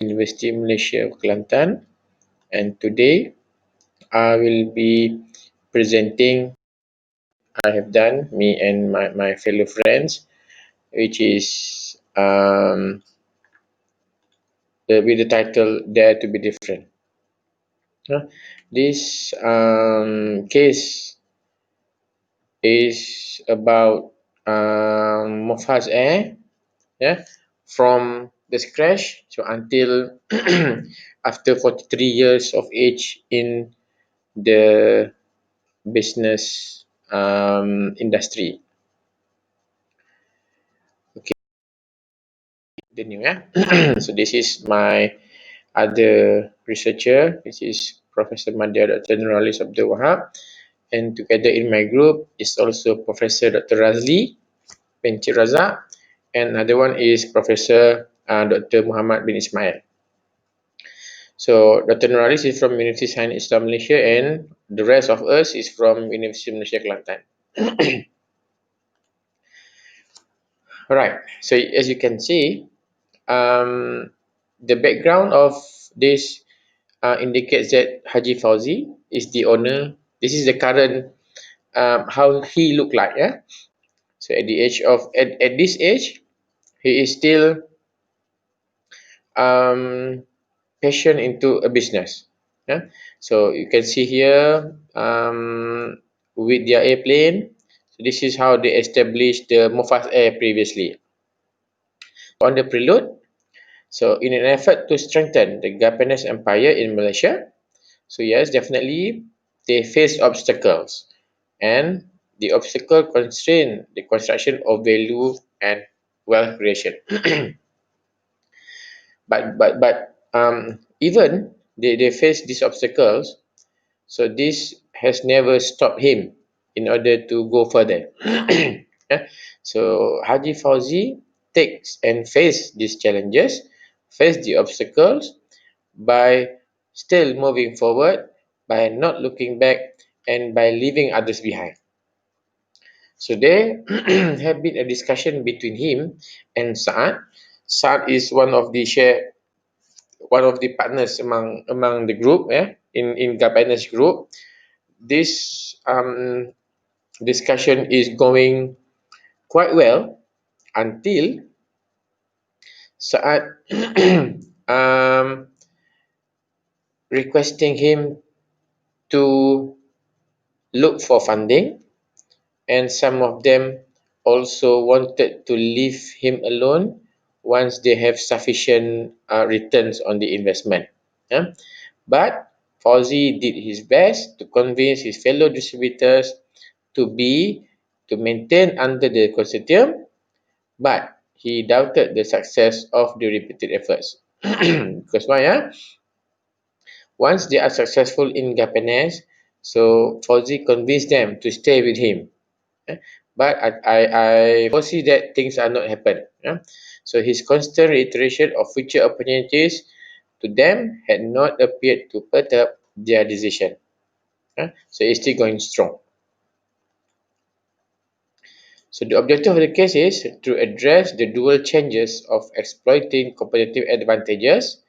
University Malaysia Kelantan, and today I will be presenting I have done me and my fellow friends, which is with the title Dare to be Different. This case is about Mofaz Air, yeah, from the scratch, so until after 43 years of age in the business industry. Okay, continue, yeah. So this is my other researcher, which is Professor Madya Dr. Nuralis Abdul Wahab, and together in my group is also Professor Dr. Razli Pencik Razak, and another one is Professor Dr. Muhammad bin Ismail. So Dr. Nuralis is from University of Science Islam Malaysia, and the rest of us is from University of Malaysia Kelantan. Alright, so as you can see, the background of this indicates that Haji Fauzi is the owner. This is the current how he look like, yeah. So at the age of at this age, he is still um, passion into a business. Yeah? So you can see here with their airplane. So this is how they established the Mofaz Air previously. On the prelude, so in an effort to strengthen the Japanese Empire in Malaysia, so yes, definitely they faced obstacles, and the obstacle constrained the construction of value and wealth creation. But even they face these obstacles, so this has never stopped him in order to go further. Yeah. So Haji Fauzi takes and face these challenges, face the obstacles by still moving forward, by not looking back, and by leaving others behind. So there have been a discussion between him and Saad. Saad is one of the partners among the group, in Gapanas group. This discussion is going quite well until Saad um, requesting him to look for funding, and some of them also wanted to leave him alone once they have sufficient returns on the investment. Yeah? But Fauzi did his best to convince his fellow distributors to be to maintain under the consortium, but he doubted the success of the repeated efforts. Because why? Once they are successful in Japanese, so Fauzi convinced them to stay with him. eh. But I foresee that things are not happen. So his constant reiteration of future opportunities to them had not appeared to perturb their decision. So it's still going strong. So the objective of the case is to address the dual challenges of exploiting competitive advantages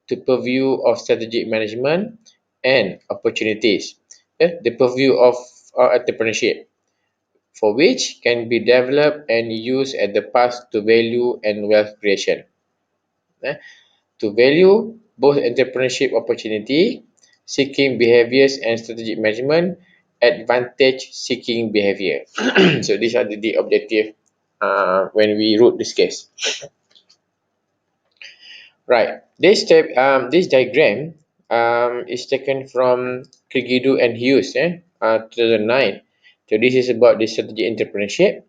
to purview of strategic management and opportunities. The purview of entrepreneurship, for which can be developed and used as the path to value and wealth creation. To value both entrepreneurship opportunity, seeking behaviors, and strategic management, advantage seeking behavior. So these are the objective when we wrote this case. Right. This diagram is taken from Krigidu and Hughes, 2009. So this is about the strategic entrepreneurship.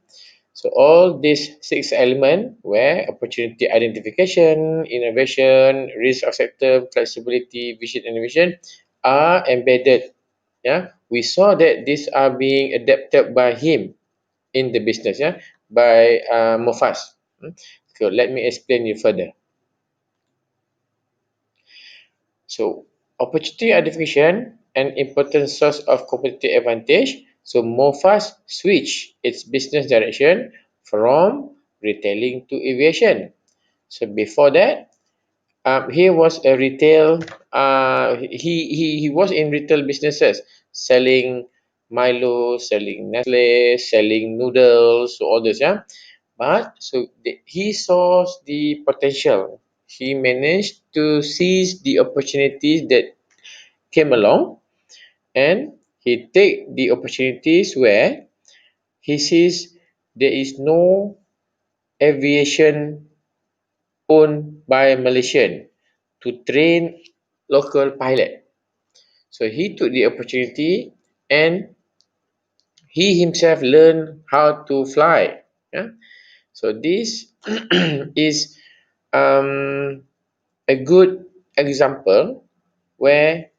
So all these six elements where opportunity identification, innovation, risk acceptance, flexibility, vision, innovation are embedded. Yeah, we saw that these are being adapted by him in the business. Yeah, by Mofas. So let me explain you further. So opportunity identification, an important source of competitive advantage. So Mofas switch its business direction from retailing to aviation. So before that, he was a retail. He was in retail businesses, selling Milo, selling Nestle, selling noodles, so all this. Yeah, but he saw the potential. He managed to seize the opportunities that came along, and he take the opportunities where he sees there is no aviation owned by Malaysian to train local pilot. So he took the opportunity and he himself learned how to fly. Yeah? So this is um, a good example where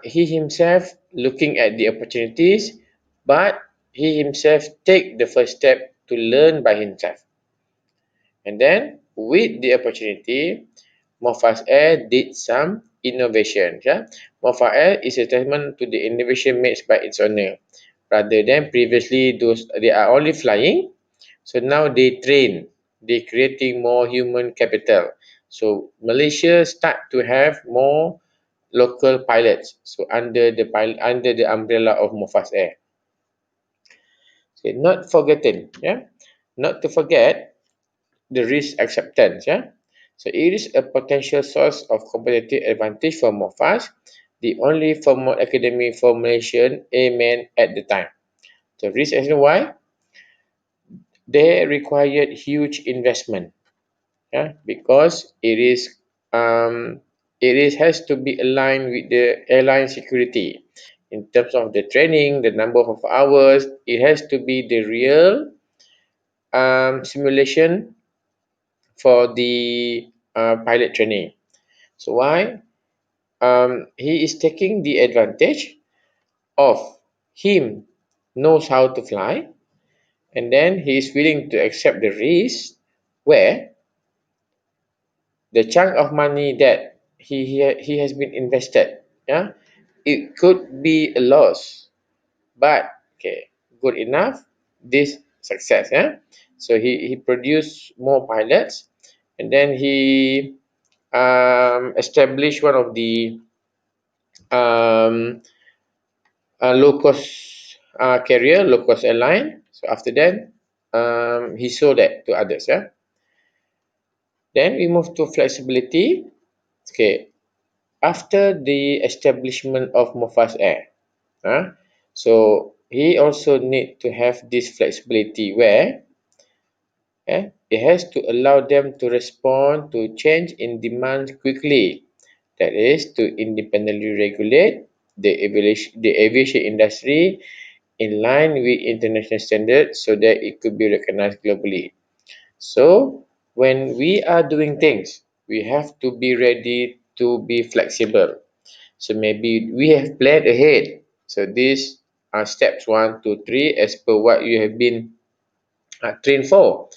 he himself looking at the opportunities, but he himself take the first step to learn by himself. And then with the opportunity, Mofas Air did some innovation. Yeah? Mofas Air is a testament to the innovation made by its owner. Rather than previously those they are only flying, so now they train, they creating more human capital. So Malaysia start to have more local pilots. So under the umbrella of Mofas Air. Okay, not forgotten, yeah. Not to forget the risk acceptance. Yeah? So it is a potential source of competitive advantage for Mofas, the only formal academy for Malaysian airmen at the time. So risk acceptance why? They required huge investment. Yeah? Because it has to be aligned with the airline security. In terms of the training, the number of hours, it has to be the real simulation for the pilot training. So why? He is taking the advantage of him knows how to fly, and then he is willing to accept the risk where the chunk of money that he has been invested, yeah, it could be a loss, but okay, good enough. This success, yeah. So he produced more pilots, and then he established one of the um, low cost carrier, low cost airline. So after that, he sold that to others. Yeah. Then we move to flexibility. Okay. After the establishment of Mofas Air, so he also need to have this flexibility where it has to allow them to respond to change in demand quickly. That is to independently regulate the aviation industry in line with international standards so that it could be recognized globally. So, when we are doing things, we have to be ready to be flexible. So, maybe we have planned ahead. So, these are steps one, two, three, as per what you have been trained for.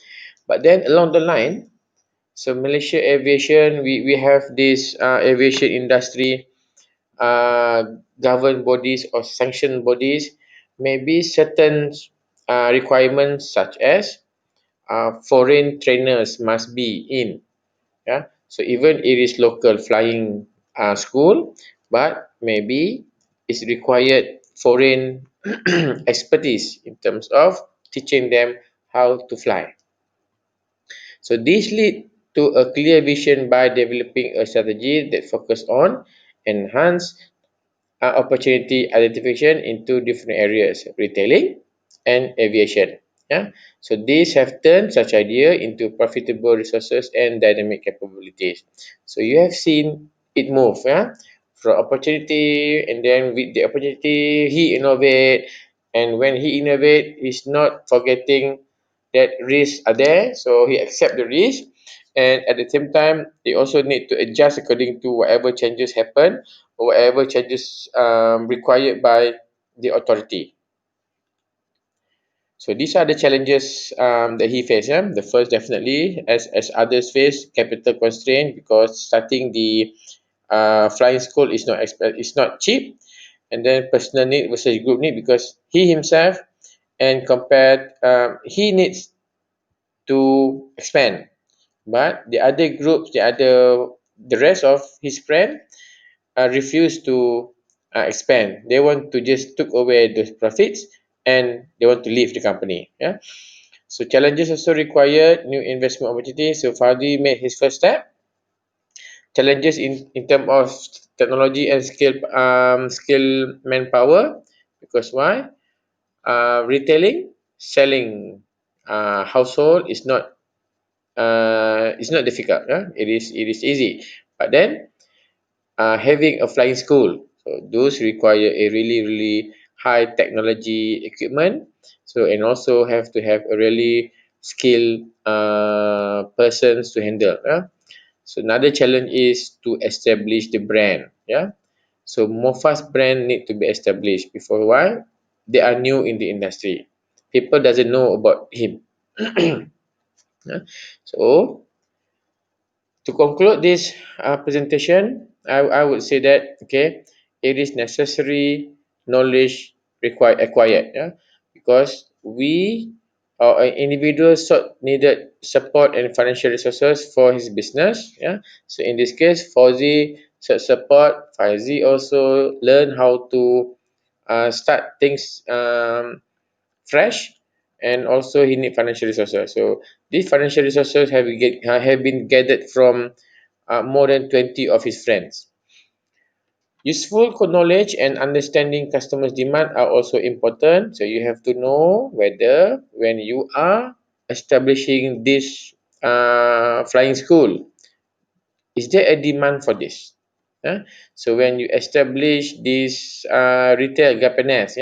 But then along the line, so Malaysia Aviation, we have this aviation industry governed bodies or sanctioned bodies, maybe certain requirements such as foreign trainers must be in. Yeah, so even it is local flying school, but maybe it's required foreign expertise in terms of teaching them how to fly. So this lead to a clear vision by developing a strategy that focus on enhance opportunity identification into different areas, retailing and aviation. Yeah. So these have turned such idea into profitable resources and dynamic capabilities. So you have seen it move, yeah, from opportunity, and then with the opportunity he innovate, and when he innovate, he's not forgetting that risks are there, so he accept the risk, and at the same time, they also need to adjust according to whatever changes happen or whatever changes required by the authority. So these are the challenges that he faced. Yeah? The first, definitely, as others face, capital constraint because starting the flying school is not cheap, and then personal need versus group need because he himself and compared he needs to expand But the other groups, the rest of his friend refuse to expand. They want to just took away those profits and they want to leave the company. Yeah. So challenges also required new investment opportunities. So Fadi made his first step. Challenges in terms of technology and skill manpower. Because why? Retailing, selling household is not difficult. It is easy. But then having a flying school. So those require a really high technology equipment. So and also have to have a really skilled persons to handle. So another challenge is to establish the brand. Yeah. So Mofa's brand need to be established before why they are new in the industry. People doesn't know about him. Yeah. So to conclude this presentation, I would say that okay, it is necessary knowledge required acquired, yeah, because we or an individual needed support and financial resources for his business, yeah. So in this case, Fauzi sought support. Faizi also learn how to start things fresh, and also he need financial resources. So these financial resources have been gathered from more than 20 of his friends. Useful knowledge and understanding customers' demand are also important. So you have to know whether when you are establishing this flying school, is there a demand for this? So when you establish this retail Japanese,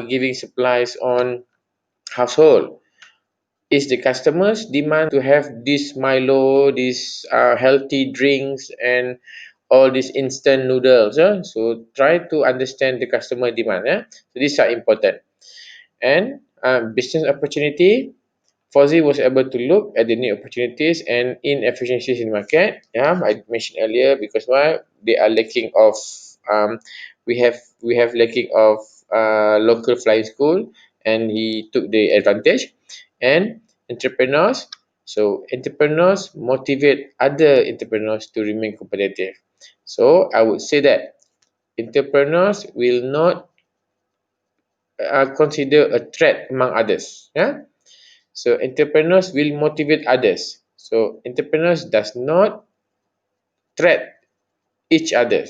giving supplies on household, is the customers demand to have this Milo, these healthy drinks, and all these instant noodles. So try to understand the customer demand. So these are important. And business opportunity, Fauzi was able to look at the new opportunities and inefficiencies in the market. Yeah, I mentioned earlier because why they are lacking of um, we have lacking of local flying school, and he took the advantage. And entrepreneurs, so entrepreneurs motivate other entrepreneurs to remain competitive. So I would say that entrepreneurs will not consider a threat among others. Yeah. So entrepreneurs will motivate others. So entrepreneurs does not threat each other.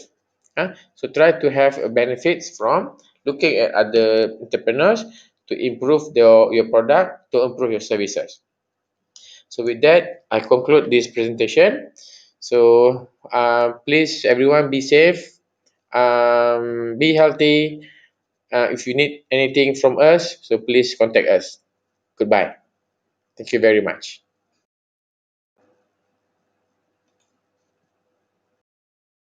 So try to have benefits from looking at other entrepreneurs to improve your product, to improve your services. So with that, I conclude this presentation. So please everyone be safe, be healthy. If you need anything from us, so please contact us. Goodbye. Thank you very much.